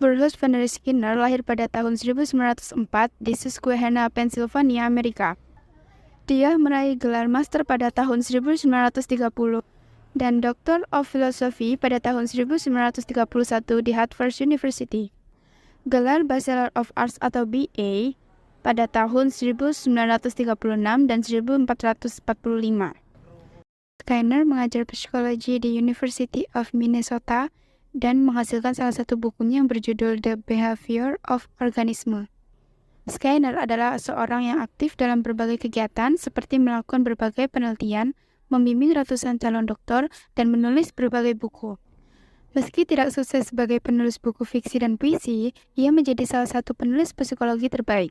Bruce Fenner Skinner lahir pada tahun 1904 di Susquehanna, Pennsylvania, Amerika. Dia meraih gelar master pada tahun 1930 dan Doctor of Philosophy pada tahun 1931 di Harvard University. Gelar Bachelor of Arts atau BA pada tahun 1936 dan 1445. Skinner mengajar psikologi di University of Minnesota dan menghasilkan salah satu bukunya yang berjudul The Behavior of Organism. Skinner adalah seorang yang aktif dalam berbagai kegiatan seperti melakukan berbagai penelitian, membimbing ratusan calon doktor, dan menulis berbagai buku. Meski tidak sukses sebagai penulis buku fiksi dan puisi, ia menjadi salah satu penulis psikologi terbaik.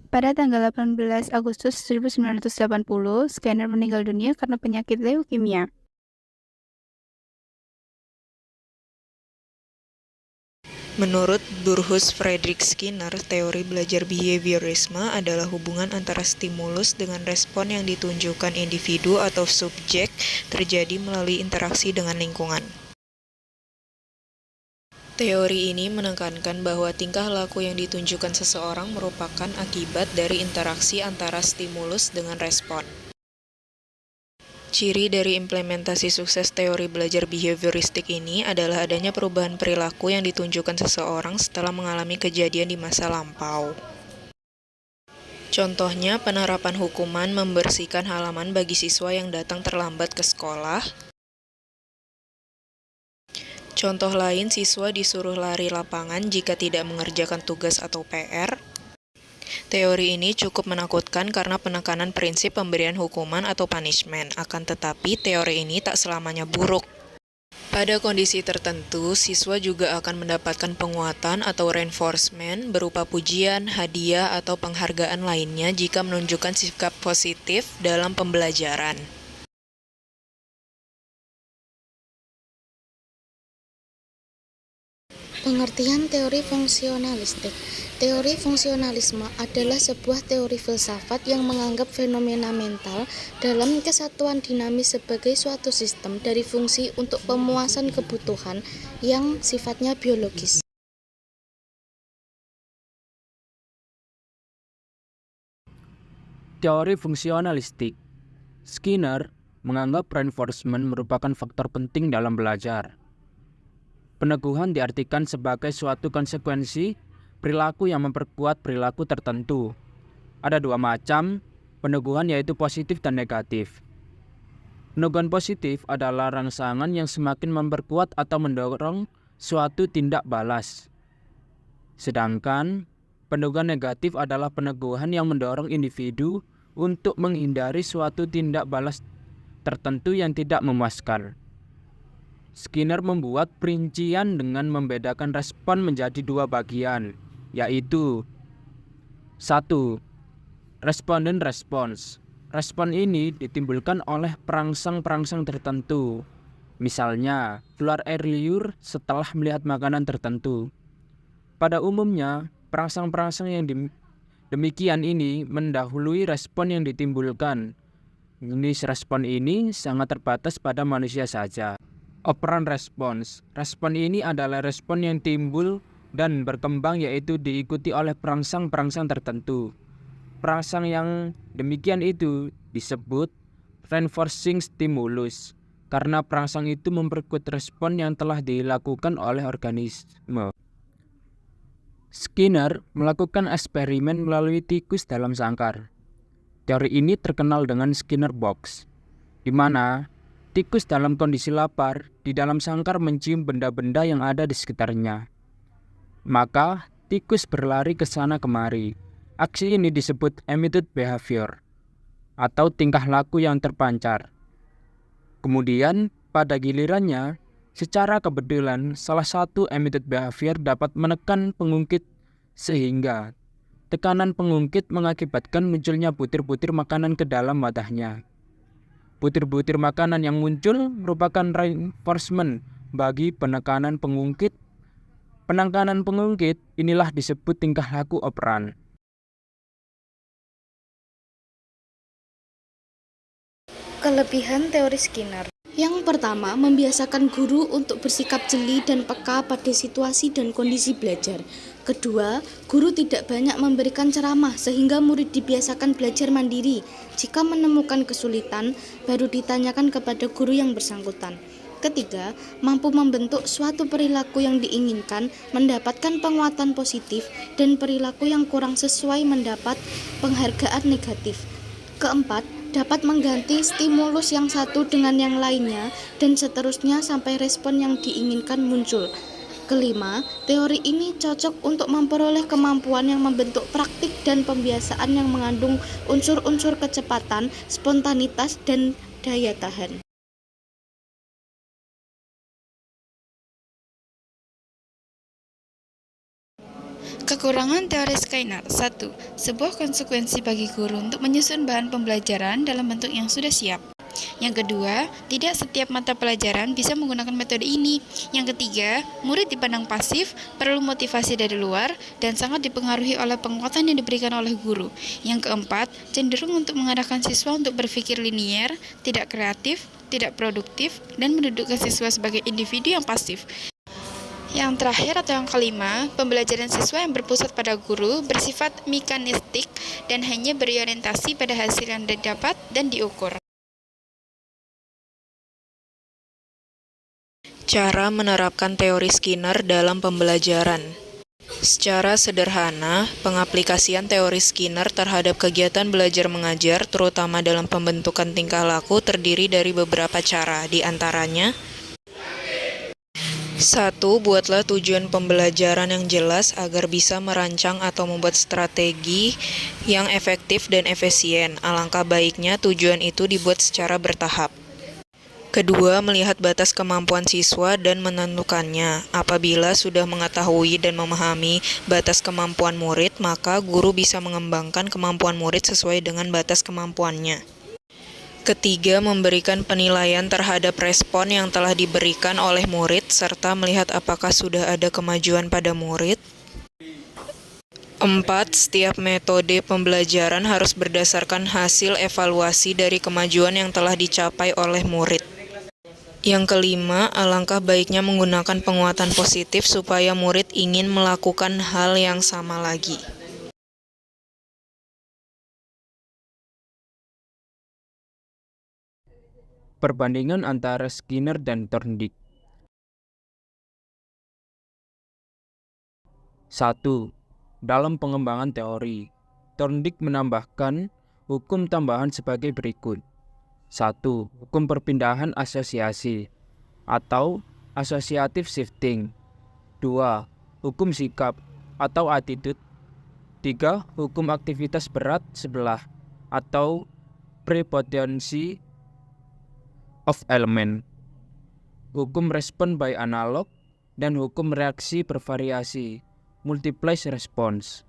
Pada tanggal 18 Agustus 1980, Skinner meninggal dunia karena penyakit leukemia. Menurut Burrhus Frederick Skinner, teori belajar behaviorisme adalah hubungan antara stimulus dengan respon yang ditunjukkan individu atau subjek terjadi melalui interaksi dengan lingkungan. Teori ini menekankan bahwa tingkah laku yang ditunjukkan seseorang merupakan akibat dari interaksi antara stimulus dengan respon. Ciri dari implementasi sukses teori belajar behavioristik ini adalah adanya perubahan perilaku yang ditunjukkan seseorang setelah mengalami kejadian di masa lampau. Contohnya, penerapan hukuman membersihkan halaman bagi siswa yang datang terlambat ke sekolah. Contoh lain, siswa disuruh lari lapangan jika tidak mengerjakan tugas atau PR. Teori ini cukup menakutkan karena penekanan prinsip pemberian hukuman atau punishment, akan tetapi teori ini tak selamanya buruk. Pada kondisi tertentu, siswa juga akan mendapatkan penguatan atau reinforcement berupa pujian, hadiah, atau penghargaan lainnya jika menunjukkan sikap positif dalam pembelajaran. Pengertian teori fungsionalistik. Teori fungsionalisme adalah sebuah teori filsafat yang menganggap fenomena mental dalam kesatuan dinamis sebagai suatu sistem dari fungsi untuk pemuasan kebutuhan yang sifatnya biologis. Teori fungsionalistik. Skinner menganggap reinforcement merupakan faktor penting dalam belajar. Peneguhan diartikan sebagai suatu konsekuensi perilaku yang memperkuat perilaku tertentu. Ada dua macam peneguhan, yaitu positif dan negatif. Peneguhan positif adalah rangsangan yang semakin memperkuat atau mendorong suatu tindak balas. Sedangkan peneguhan negatif adalah peneguhan yang mendorong individu untuk menghindari suatu tindak balas tertentu yang tidak memuaskan. Skinner membuat perincian dengan membedakan respon menjadi dua bagian, yaitu 1. Respondent response. Respon ini ditimbulkan oleh perangsang-perangsang tertentu. Misalnya, keluar air liur setelah melihat makanan tertentu. Pada umumnya, perangsang-perangsang yang demikian ini mendahului respon yang ditimbulkan. Jenis respon ini sangat terbatas pada manusia saja. Operant response. Respon ini adalah respon yang timbul dan berkembang, yaitu diikuti oleh perangsang-perangsang tertentu. Perangsang yang demikian itu disebut reinforcing stimulus, karena perangsang itu memperkuat respon yang telah dilakukan oleh organisme. Skinner melakukan eksperimen melalui tikus dalam sangkar. Teori ini terkenal dengan Skinner Box, di mana tikus dalam kondisi lapar di dalam sangkar mencium benda-benda yang ada di sekitarnya. Maka tikus berlari ke sana kemari. Aksi ini disebut emitted behavior atau tingkah laku yang terpancar. Kemudian pada gilirannya, secara kebetulan salah satu emitted behavior dapat menekan pengungkit sehingga tekanan pengungkit mengakibatkan munculnya butir-butir makanan ke dalam wadahnya. Butir-butir makanan yang muncul merupakan reinforcement bagi penekanan pengungkit. Penekanan pengungkit inilah disebut tingkah laku operan. Kelebihan teori Skinner. Yang pertama, membiasakan guru untuk bersikap jeli dan peka pada situasi dan kondisi belajar. Kedua, guru tidak banyak memberikan ceramah sehingga murid dibiasakan belajar mandiri. Jika menemukan kesulitan, baru ditanyakan kepada guru yang bersangkutan. Ketiga, mampu membentuk suatu perilaku yang diinginkan, mendapatkan penguatan positif, dan perilaku yang kurang sesuai mendapat penghargaan negatif. Keempat, dapat mengganti stimulus yang satu dengan yang lainnya, dan seterusnya sampai respon yang diinginkan muncul. Kelima, teori ini cocok untuk memperoleh kemampuan yang membentuk praktik dan pembiasaan yang mengandung unsur-unsur kecepatan, spontanitas, dan daya tahan. Kekurangan teori Skinner. 1. Sebuah konsekuensi bagi guru untuk menyusun bahan pembelajaran dalam bentuk yang sudah siap. Yang kedua, tidak setiap mata pelajaran bisa menggunakan metode ini. Yang ketiga, murid dipandang pasif, perlu motivasi dari luar, dan sangat dipengaruhi oleh penguatan yang diberikan oleh guru. Yang keempat, cenderung untuk mengarahkan siswa untuk berpikir linier, tidak kreatif, tidak produktif, dan mendudukkan siswa sebagai individu yang pasif. Yang terakhir atau yang kelima, pembelajaran siswa yang berpusat pada guru bersifat mekanistik dan hanya berorientasi pada hasil yang didapat dan diukur. Cara menerapkan teori Skinner dalam pembelajaran. Secara sederhana, pengaplikasian teori Skinner terhadap kegiatan belajar mengajar, terutama dalam pembentukan tingkah laku, terdiri dari beberapa cara, di antaranya: 1. Buatlah tujuan pembelajaran yang jelas agar bisa merancang atau membuat strategi yang efektif dan efisien. Alangkah baiknya tujuan itu dibuat secara bertahap. Kedua, melihat batas kemampuan siswa dan menentukannya. Apabila sudah mengetahui dan memahami batas kemampuan murid, maka guru bisa mengembangkan kemampuan murid sesuai dengan batas kemampuannya. Ketiga, memberikan penilaian terhadap respon yang telah diberikan oleh murid, serta melihat apakah sudah ada kemajuan pada murid. 4. Setiap metode pembelajaran harus berdasarkan hasil evaluasi dari kemajuan yang telah dicapai oleh murid. Yang kelima, alangkah baiknya menggunakan penguatan positif supaya murid ingin melakukan hal yang sama lagi. Perbandingan antara Skinner dan Thorndike. 1. Dalam pengembangan teori, Thorndike menambahkan hukum tambahan sebagai berikut. 1. Hukum perpindahan asosiasi atau associative shifting. 2. Hukum sikap atau attitude. 3. Hukum aktivitas berat sebelah atau preponderance of element, hukum respon by analog, dan hukum reaksi bervariasi, multiplies response.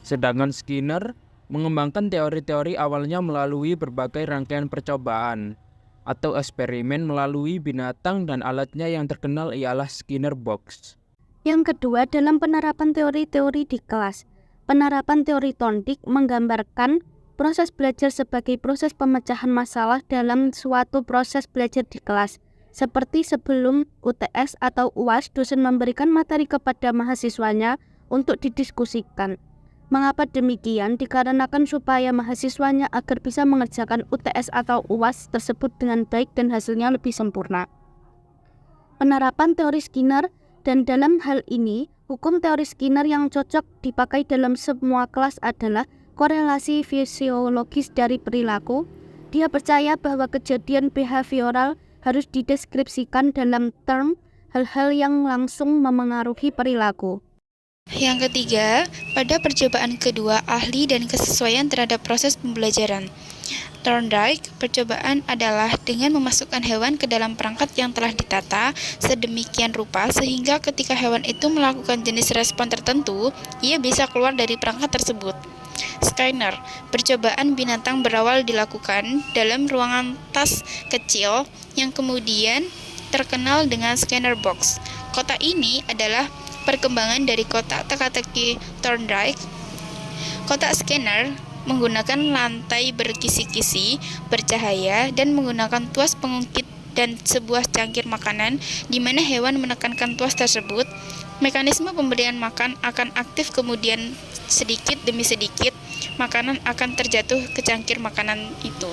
Sedangkan Skinner mengembangkan teori-teori awalnya melalui berbagai rangkaian percobaan atau eksperimen melalui binatang, dan alatnya yang terkenal ialah Skinner Box. Yang kedua, dalam penerapan teori-teori di kelas, penerapan teori Thorndike menggambarkan proses belajar sebagai proses pemecahan masalah dalam suatu proses belajar di kelas. Seperti sebelum UTS atau UAS, dosen memberikan materi kepada mahasiswanya untuk didiskusikan. Mengapa demikian? Dikarenakan supaya mahasiswanya agar bisa mengerjakan UTS atau UAS tersebut dengan baik dan hasilnya lebih sempurna. Penerapan teori Skinner, dan dalam hal ini, hukum teori Skinner yang cocok dipakai dalam semua kelas adalah korelasi fisiologis dari perilaku. Dia percaya bahwa kejadian behavioral harus dideskripsikan dalam term hal-hal yang langsung memengaruhi perilaku. Yang ketiga, pada percobaan kedua, ahli dan kesesuaian terhadap proses pembelajaran. Thorndike, percobaan adalah dengan memasukkan hewan ke dalam perangkat yang telah ditata sedemikian rupa sehingga ketika hewan itu melakukan jenis respon tertentu, ia bisa keluar dari perangkat tersebut. Skinner, percobaan binatang berawal dilakukan dalam ruangan tas kecil yang kemudian terkenal dengan Skinner Box. Kotak ini adalah perkembangan dari kotak teka-teki Thorndike. Kotak Skinner menggunakan lantai berkisi-kisi, bercahaya, dan menggunakan tuas pengungkit dan sebuah cangkir makanan di mana hewan menekankan tuas tersebut, mekanisme pemberian makan akan aktif, kemudian sedikit demi sedikit makanan akan terjatuh ke cangkir makanan itu.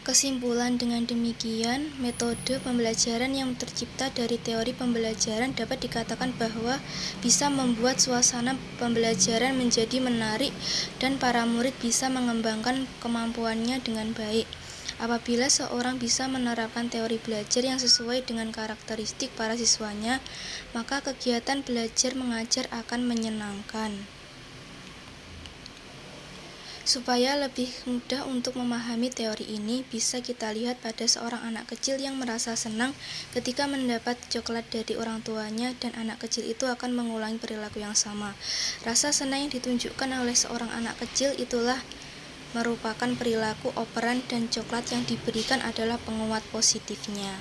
Kesimpulan, dengan demikian, metode pembelajaran yang tercipta dari teori pembelajaran dapat dikatakan bahwa bisa membuat suasana pembelajaran menjadi menarik dan para murid bisa mengembangkan kemampuannya dengan baik. Apabila seorang bisa menerapkan teori belajar yang sesuai dengan karakteristik para siswanya, maka kegiatan belajar mengajar akan menyenangkan. Supaya lebih mudah untuk memahami teori ini, bisa kita lihat pada seorang anak kecil yang merasa senang ketika mendapat coklat dari orang tuanya, dan anak kecil itu akan mengulangi perilaku yang sama. Rasa senang yang ditunjukkan oleh seorang anak kecil itulah merupakan perilaku operan, dan coklat yang diberikan adalah penguat positifnya.